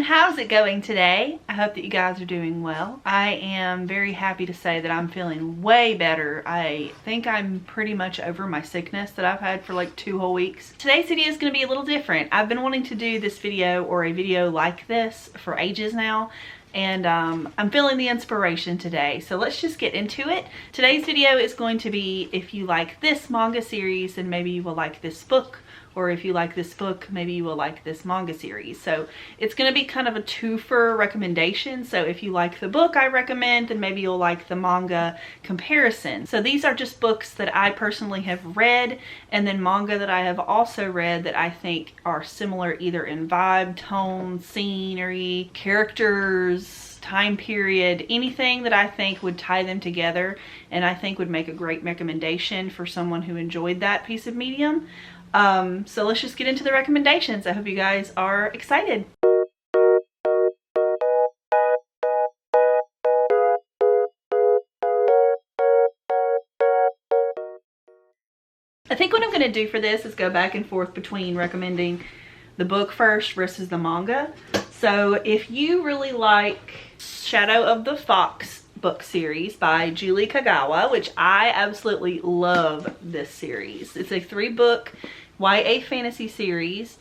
how's it going today? I hope that you guys are doing well. I am very happy to say that I'm feeling way better. I think I'm pretty much over my sickness that I've had for like 2 whole weeks. Today's video is going to be a little different. I've been wanting to do this video or a video like this for ages now, and I'm feeling the inspiration today. So let's just get into it. Today's video is going to be, if you like this manga series, then maybe you will like this book. Or if you like this book, maybe you will like this manga series. So it's going to be kind of a twofer recommendation. So if you like the book I recommend, then maybe you'll like the manga comparison. So these are just books that I personally have read, and then manga that I have also read that I think are similar either in vibe, tone, scenery, characters, time period, anything that I think would tie them together and I think would make a great recommendation for someone who enjoyed that piece of medium. So let's just get into the recommendations. I hope you guys are excited. I think what I'm going to do for this is go back and forth between recommending the book first versus the manga. So if you really like Shadow of the Fox book series by Julie Kagawa, which I absolutely love this series. It's a 3-book YA fantasy series,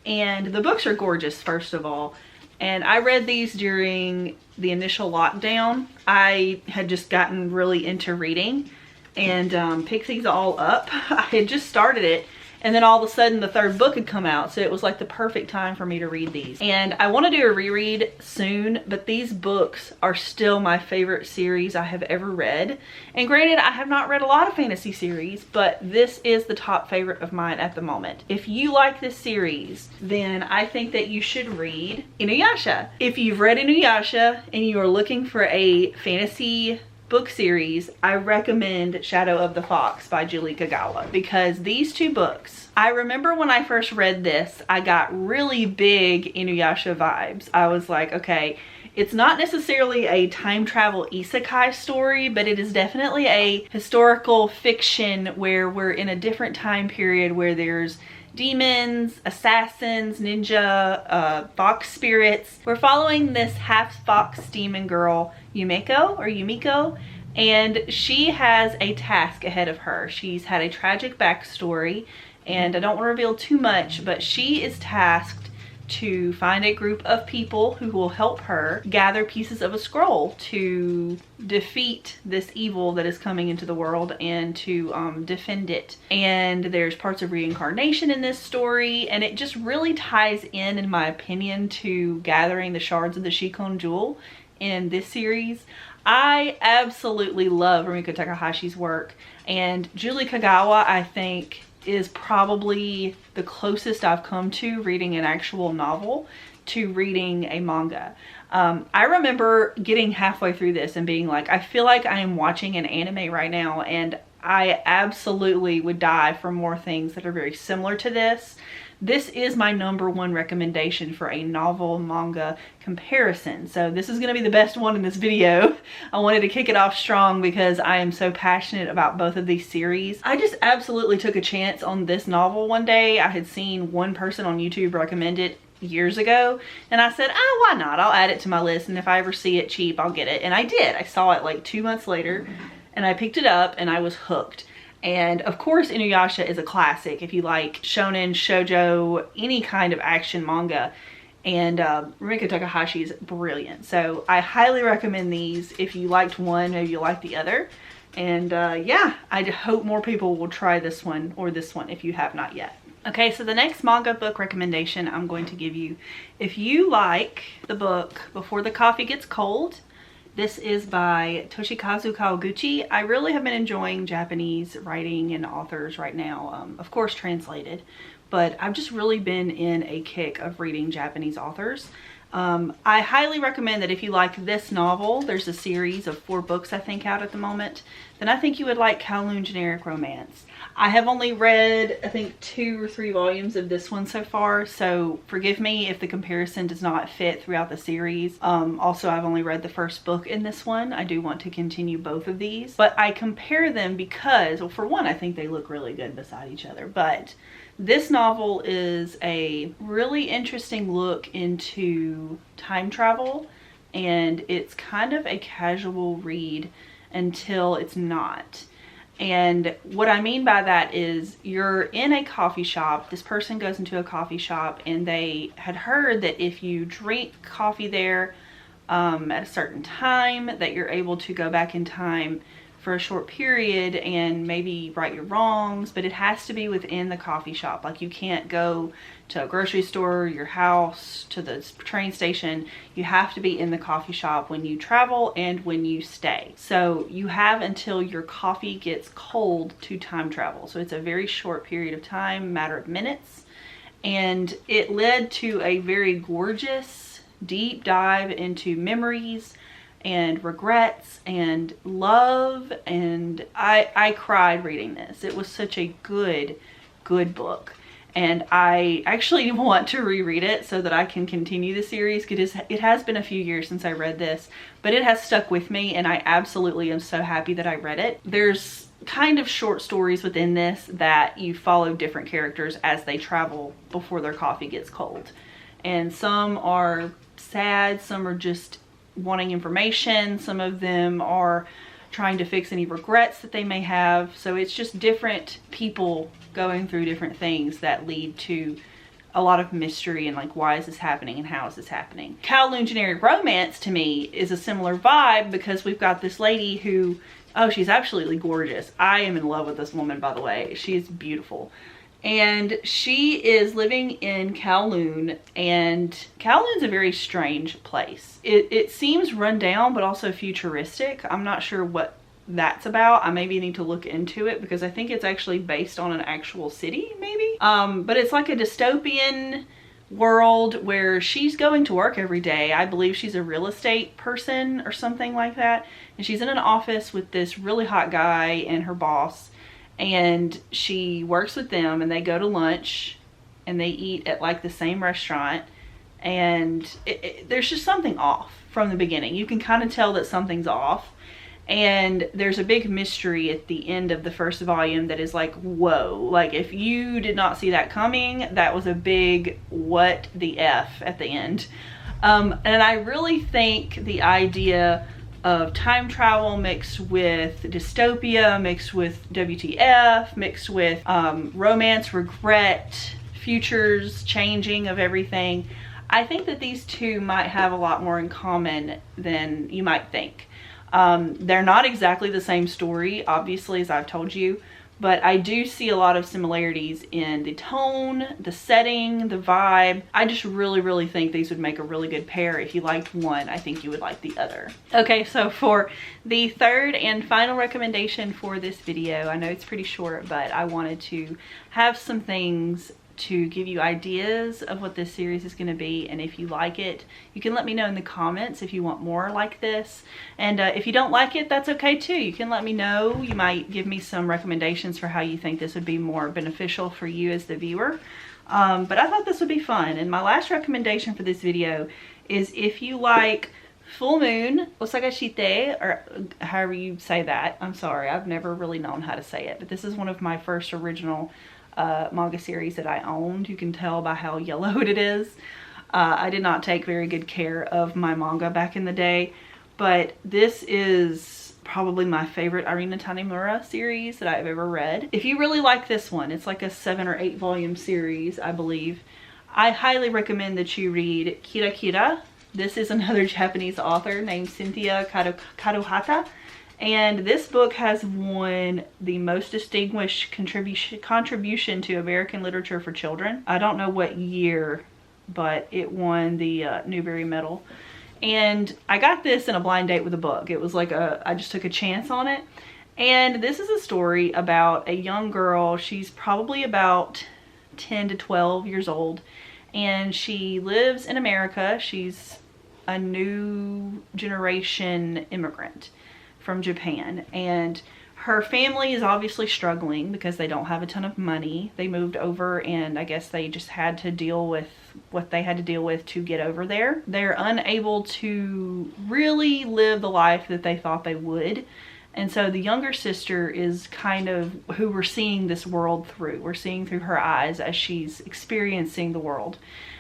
and the books are gorgeous, first of all. And I read these during the initial lockdown. I had just gotten really into reading and picked these all up. I had just started it, and then all of a sudden the 3rd book had come out, so it was like the perfect time for me to read these. And I want to do a reread soon, but these books are still my favorite series I have ever read. And granted, I have not read a lot of fantasy series, but this is the top favorite of mine at the moment. If you like this series, then I think that you should read Inuyasha. If you've read Inuyasha and you are looking for a fantasy book series, I recommend Shadow of the Fox by Julie Kagawa, because these 2 books, I remember when I first read this, I got really big Inuyasha vibes. I was like, okay, it's not necessarily a time travel isekai story, but it is definitely a historical fiction where we're in a different time period where there's demons, assassins, ninja, fox spirits. We're following this half fox demon girl, Yumiko, and she has a task ahead of her. She's had a tragic backstory, and I don't want to reveal too much, but she is tasked to find a group of people who will help her gather pieces of a scroll to defeat this evil that is coming into the world and to defend it. And there's parts of reincarnation in this story, and it just really ties in my opinion, to gathering the shards of the Shikon jewel in this series. I absolutely love Rumiko Takahashi's work, and Julie Kagawa, I think, is probably the closest I've come to reading an actual novel to reading a manga. I remember getting halfway through this and being like, I feel like I am watching an anime right now, and I absolutely would die for more things that are very similar to this. This is my #1 recommendation for a novel manga comparison. So this is going to be the best one in this video. I wanted to kick it off strong because I am so passionate about both of these series. I just absolutely took a chance on this novel one day. I had seen one person on YouTube recommend it years ago, and I said, oh, why not? I'll add it to my list, and if I ever see it cheap, I'll get it. And I did. I saw it like 2 months later, and I picked it up, and I was hooked. And of course, Inuyasha is a classic if you like shonen, shoujo, any kind of action manga. And Rumiko Takahashi is brilliant. So I highly recommend these. If you liked one, maybe you like the other. And yeah, I hope more people will try this one or this one if you have not yet. Okay, so the next manga book recommendation I'm going to give you, if you like the book Before the Coffee Gets Cold, this is by Toshikazu Kawaguchi. I really have been enjoying Japanese writing and authors right now, of course translated, but I've just really been in a kick of reading Japanese authors. I highly recommend that if you like this novel, there's a series of 4 books I think out at the moment, then I think you would like Kowloon Generic Romance. I have only read, I think, 2 or 3 volumes of this one so far, so forgive me if the comparison does not fit throughout the series. Also, I've only read the first book in this one. I do want to continue both of these, but I compare them because, well, for one, I think they look really good beside each other, but This novel is a really interesting look into time travel, and it's kind of a casual read until it's not. And what I mean by that is you're in a coffee shop. This person goes into a coffee shop, and they had heard that if you drink coffee there at a certain time, that you're able to go back in time for a short period and maybe right your wrongs, but it has to be within the coffee shop. Like, you can't go to a grocery store, your house, to the train station. You have to be in the coffee shop when you travel and when you stay. So you have until your coffee gets cold to time travel. So it's a very short period of time, matter of minutes. And it led to a very gorgeous deep dive into memories and regrets and love, and I cried reading this. It was such a good book, and I actually want to reread it so that I can continue the series. It has been a few years since I read this, but it has stuck with me, and I absolutely am so happy that I read it. There's kind of short stories within this that you follow different characters as they travel before their coffee gets cold, and some are sad, some are just wanting information, some of them are trying to fix any regrets that they may have. So it's just different people going through different things that lead to a lot of mystery and like, why is this happening and how is this happening? Kowloon Generic Romance to me is a similar vibe, because we've got this lady who, oh, she's absolutely gorgeous. I am in love with this woman, by the way. She is beautiful. And she is living in Kowloon, and Kowloon's a very strange place. It seems run down, but also futuristic. I'm not sure what that's about. I maybe need to look into it, because I think it's actually based on an actual city, maybe. But it's like a dystopian world where she's going to work every day. I believe she's a real estate person or something like that. And she's in an office with this really hot guy and her boss. And she works with them, and they go to lunch and they eat at like the same restaurant, and there's just something off from the beginning. You can kind of tell that something's off, and there's a big mystery at the end of the first volume that is like, whoa, like if you did not see that coming, that was a big what the F at the end. And I really think the idea of time travel mixed with dystopia, mixed with WTF, mixed with romance, regret, futures changing of everything. I think that these two might have a lot more in common than you might think. They're not exactly the same story, obviously, as I've told you, but I do see a lot of similarities in the tone, the setting, the vibe. I just really think these would make a really good pair. If you liked one, I think you would like the other. Okay, so for the third and final recommendation for this video, I know it's pretty short, but I wanted to have some things to give you ideas of what this series is going to be, and if you like it, you can let me know in the comments if you want more like this. And if you don't like it, that's okay too. You can let me know. You might give me some recommendations for how you think this would be more beneficial for you as the viewer. But I thought this would be fun. And my last recommendation for this video is, if you like Full Moon, Osagashite, or however you say that. I'm sorry, I've never really known how to say it, but this is one of my first original manga series that I owned. You can tell by how yellowed it is. I did not take very good care of my manga back in the day, but this is probably my favorite Arina Tanemura series that I've ever read. If you really like this one, it's like a 7 or 8 volume series, I believe. I highly recommend that you read Kira Kira. This is another Japanese author named Cynthia Kadohata. And this book has won the most distinguished contribution to American literature for children. I don't know what year, but it won the Newbery Medal. And I got this in a blind date with a book. It was like I just took a chance on it. And this is a story about a young girl. She's probably about 10 to 12 years old. And she lives in America. She's a new generation immigrant from Japan, and her family is obviously struggling because they don't have a ton of money. They moved over, and I guess they just had to deal with what they had to deal with to get over there. They're unable to really live the life that they thought they would, And so the younger sister is kind of who we're seeing this world through. We're seeing through her eyes as she's experiencing the world.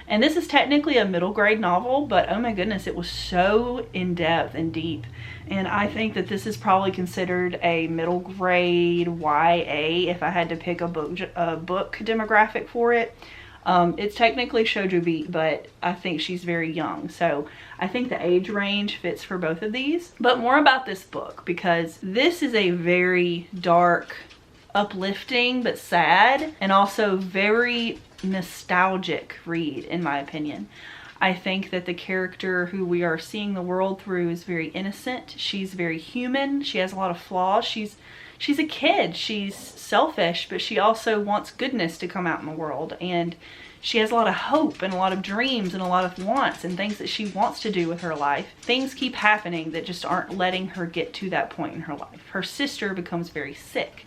And this is technically a middle grade novel, but oh my goodness, it was so in-depth and deep. And I think that this is probably considered a middle grade YA if I had to pick a book demographic for it. It's technically shoujo beat, but I think she's very young. So I think the age range fits for both of these. But more about this book, because this is a very dark, uplifting, but sad, and also very nostalgic read, in my opinion. I think that the character who we are seeing the world through is very innocent. She's very human. She has a lot of flaws. She's a kid. She's selfish, but she also wants goodness to come out in the world. And she has a lot of hope and a lot of dreams and a lot of wants and things that she wants to do with her life. Things keep happening that just aren't letting her get to that point in her life. Her sister becomes very sick,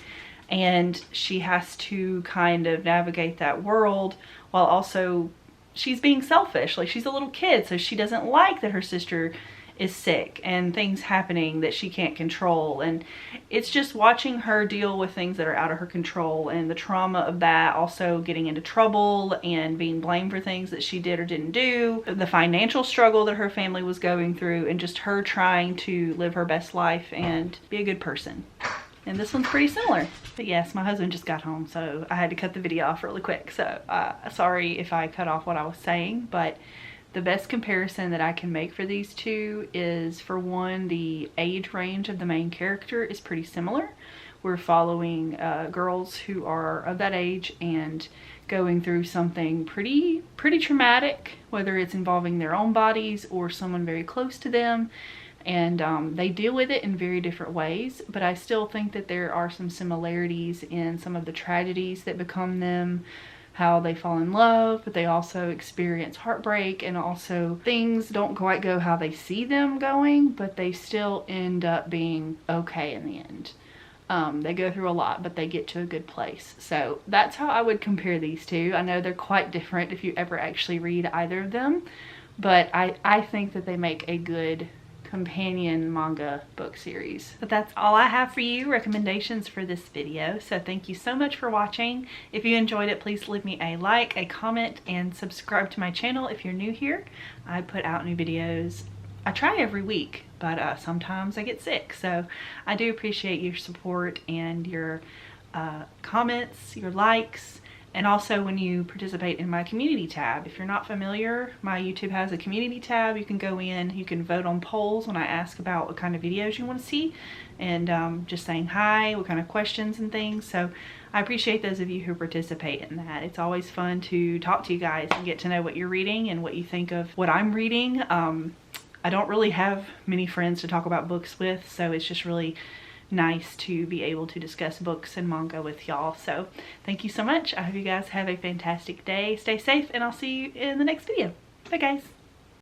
and she has to kind of navigate that world while also she's being selfish. Like, she's a little kid, so she doesn't like that her sister is sick and things happening that she can't control. And it's just watching her deal with things that are out of her control and the trauma of that, also getting into trouble and being blamed for things that she did or didn't do, the financial struggle that her family was going through, and just her trying to live her best life and be a good person. And this one's pretty similar. But yes, my husband just got home, so I had to cut the video off really quick. So sorry if I cut off what I was saying, but the best comparison that I can make for these two is, for one, the age range of the main character is pretty similar. We're following girls who are of that age and going through something pretty traumatic, whether it's involving their own bodies or someone very close to them. And they deal with it in very different ways, but I still think that there are some similarities in some of the tragedies that become them, how they fall in love, but they also experience heartbreak, and also things don't quite go how they see them going, but they still end up being okay in the end. They go through a lot, but they get to a good place. So that's how I would compare these two. I know they're quite different if you ever actually read either of them, but I think that they make a good companion manga book series. But that's all I have for you, recommendations for this video. So thank you so much for watching. If you enjoyed it, please leave me a like, a comment, and subscribe to my channel if you're new here. I put out new videos. I try every week, but sometimes I get sick. So I do appreciate your support and your comments, your likes, and also when you participate in my community tab. If you're not familiar, my YouTube has a community tab. You can go in, you can vote on polls when I ask about what kind of videos you want to see, and just saying hi, what kind of questions and things. So I appreciate those of you who participate in that. It's always fun to talk to you guys and get to know what you're reading and what you think of what I'm reading. I don't really have many friends to talk about books with, so it's just really nice to be able to discuss books and manga with y'all. So thank you so much. I hope you guys have a fantastic day. Stay safe, and I'll see you in the next video. Bye guys.